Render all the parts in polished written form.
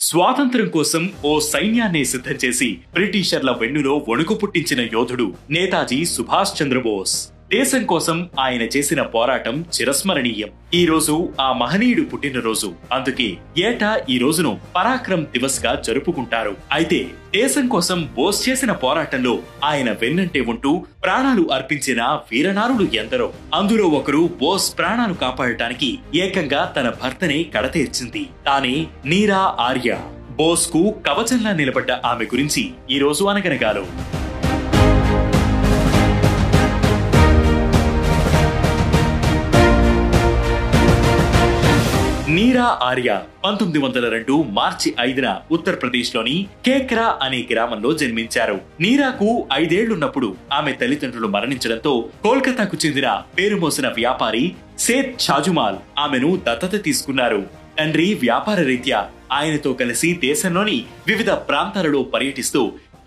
స్వాతంత్ర్యం కోసం ఓ సైన్యాన్ని సిద్ధం చేసి బ్రిటిషర్ల వెన్నులో వణుకు పుట్టించిన యోధుడు నేతాజీ సుభాష్ చంద్రబోస్. దేశం కోసం ఆయన చేసిన పోరాటం చిరస్మరణీయం. ఈ రోజు ఆ మహనీయుడు పుట్టినరోజు. అందుకే ఏటా ఈ రోజును పరాక్రమ్ దివస్ గా జరుపుకుంటారు. అయితే దేశం కోసం బోస్ చేసిన పోరాటంలో ఆయన వెన్నంటే ఉంటూ ప్రాణాలు అర్పించిన వీరనారులు ఎందరో. అందులో ఒకరు బోస్ ప్రాణాలు కాపాడటానికి ఏకంగా తన భర్తనే కడతేర్చింది. తానే నీరా ఆర్య. బోస్ కు కవచంలా నిలబడ్డ ఆమె గురించి ఈ రోజు అనగనగాలో. నీరా ఆర్య 1902 మార్చి 5న ఉత్తరప్రదేశ్ లోని కేక్రా అనే గ్రామంలో జన్మించారు. నీరాకు 5 ఏళ్లున్నప్పుడు ఆమె తల్లిదండ్రులు మరణించడంతో కోల్కతాకు చెందిన పేరు మోసిన వ్యాపారి సేత్ ఛాజుమాల్ ఆమెను దత్తత తీసుకున్నారు. తండ్రి వ్యాపార రీత్యా ఆయనతో కలిసి దేశంలోని వివిధ ప్రాంతాలలో పర్యటిస్తూ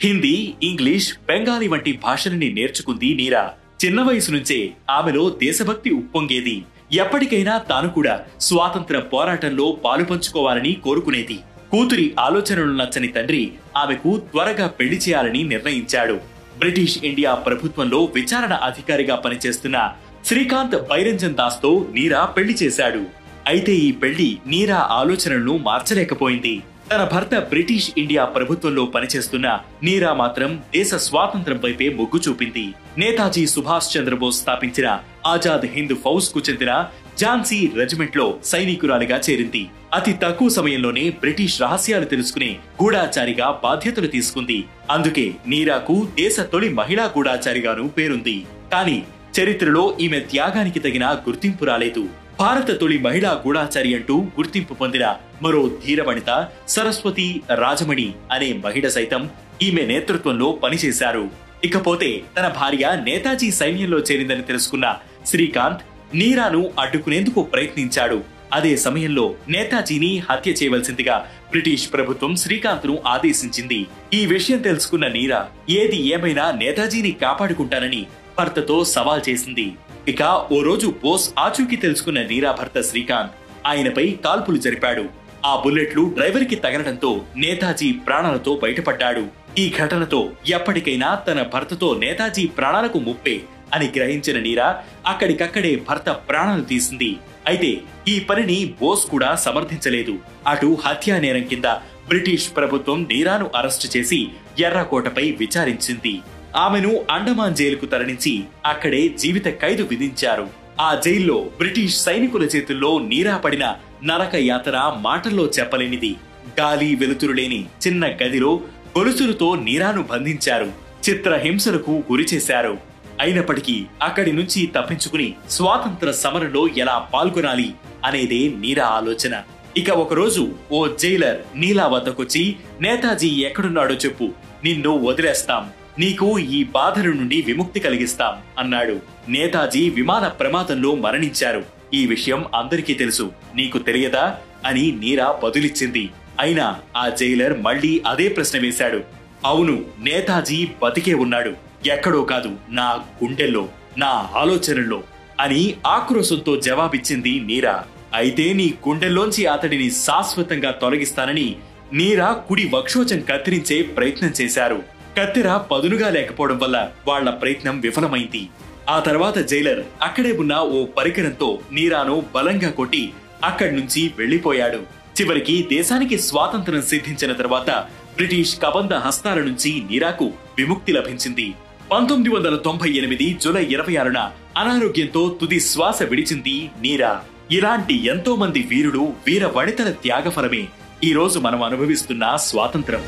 హిందీ, ఇంగ్లీష్, బెంగాలీ వంటి భాషలని నేర్చుకుంది నీరా. చిన్న వయసు నుంచే ఆమెలో దేశభక్తి ఉప్పొంగేది. ఎప్పటికైనా తాను కూడా స్వాతంత్ర పోరాటంలో పాలుపంచుకోవాలని కోరుకునేది. కూతురి ఆలోచనలు నచ్చని తండ్రి ఆమెకు త్వరగా పెళ్లి చేయాలని నిర్ణయించాడు. బ్రిటిష్ ఇండియా ప్రభుత్వంలో విచారణ అధికారిగా పనిచేస్తున్న శ్రీకాంత్ బైరంజన్ దాస్ తో నీరా పెళ్లి చేశాడు. అయితే ఈ పెళ్లి నీరా ఆలోచనలను మార్చలేకపోయింది. తన భర్త బ్రిటిష్ ఇండియా ప్రభుత్వంలో పనిచేస్తున్న నీరా మాత్రం దేశ స్వాతంత్ర్యం వైపే మొగ్గు చూపింది. నేతాజీ సుభాష్ చంద్రబోస్ స్థాపించిన ఆజాద్ హింద్ ఫౌజ్ కు చెందిన ఝాన్సీ రెజిమెంట్ లో సైనికురాలిగా చేరింది. అతి తక్కువ సమయంలోనే బ్రిటిష్ రహస్యాలు తెలుసుకునే గూఢాచారిగా బాధ్యతలు తీసుకుంది. అందుకే నీరాకు దేశ తొలి మహిళా గూఢాచారిగాను పేరుంది. కానీ చరిత్రలో ఈమె త్యాగానికి తగిన గుర్తింపు రాలేదు. భారత తొలి మహిళా గూఢాచారి అంటూ గుర్తింపు పొందిన మరో ధీరవనిత సరస్వతి రాజమణి అనే మహిళ సైతం ఈమె నేతృత్వంలో పనిచేశారు. ఇకపోతే తన భార్య నేతాజీ సైన్యంలో చేరిందని తెలుసుకున్న శ్రీకాంత్ నీరాను అడ్డుకునేందుకు ప్రయత్నించాడు. అదే సమయంలో నేతాజీని హత్య చేయవలసిందిగా బ్రిటిష్ ప్రభుత్వం శ్రీకాంత్ ను ఆదేశించింది. ఈ విషయం తెలుసుకున్న నీరా ఏది ఏమైనా నేతాజీని కాపాడుకుంటానని భర్తతో సవాల్ చేసింది. ఇక ఓ రోజు బోస్ ఆచూకీ తెలుసుకున్న నీరా భర్త శ్రీకాంత్ ఆయనపై కాల్పులు జరిపాడు. ఆ బుల్లెట్లు డ్రైవర్ కి తగలడంతో నేతాజీ ప్రాణాలతో బయటపడ్డాడు. ఈ ఘటనతో ఎప్పటికైనా తన భర్తతో నేతాజీ ప్రాణాలకు ముప్పే అని గ్రహించిన నీరా అక్కడికక్కడే భర్త ప్రాణాలు తీసింది. అయితే ఈ పనిని బోస్ కూడా సమర్థించలేదు. అటు హత్యా నేరం కింద బ్రిటిష్ ప్రభుత్వం నీరాను అరెస్టు చేసి ఎర్రకోటపై విచారించింది. ఆమెను అండమాన్ జైలుకు తరలించి అక్కడే జీవిత ఖైదు విధించారు. ఆ జైల్లో బ్రిటిష్ సైనికుల చేతుల్లో నీరా పడిన నరక యాతన మాటల్లో చెప్పలేనిది. గాలి వెలుతురు లేని చిన్న గదిలో గొలుసులతో నీరాను బంధించారు. చిత్రహింసలకు గురి చేశారు. అయినప్పటికీ అక్కడి నుంచి తప్పించుకుని స్వాతంత్ర సమరంలో ఎలా పాల్గొనాలి అనేదే నీరా ఆలోచన. ఇక ఒకరోజు ఓ జైలర్ నీలా వద్దకొచ్చి, నేతాజీ ఎక్కడున్నాడో చెప్పు, నిన్ను వదిలేస్తాం, నీకు ఈ బాధల నుండి విముక్తి కలిగిస్తాం అన్నాడు. నేతాజీ విమాన ప్రమాదంలో మరణించారు. ఈ విషయం అందరికీ తెలుసు, నీకు తెలియదా అని నీరా బదులిచ్చింది. అయినా ఆ జైలర్ మళ్లీ అదే ప్రశ్న వేశాడు. అవును, నేతాజీ బతికే ఉన్నాడు, ఎక్కడో కాదు, నా గుండెల్లో, నా ఆలోచనల్లో అని ఆక్రోశంతో జవాబిచ్చింది నీరా. అయితే నీ గుండెల్లోంచి అతడిని శాశ్వతంగా తొలగిస్తానని నీరా కుడి వక్షోజం కత్తిరించే ప్రయత్నం చేశారు. కత్తెర పదునుగా లేకపోవడం వల్ల వాళ్ల ప్రయత్నం విఫలమైంది. ఆ తర్వాత జైలర్ అక్కడే ఉన్న ఓ పరికరంతో నీరాను బలంగా కొట్టి అక్కడి నుంచి వెళ్లిపోయాడు. చివరికి దేశానికి స్వాతంత్ర్యం సిద్ధించిన తర్వాత బ్రిటిష్ కబంధ హస్తాల నుంచి నీరాకు విముక్తి లభించింది. 1998 జూలై 26న అనారోగ్యంతో తుది శ్వాస విడిచింది నీరా. ఇలాంటి ఎంతో మంది వీరుడు, వీర వనితల త్యాగఫలమే ఈ రోజు మనం అనుభవిస్తున్న స్వాతంత్ర్యం.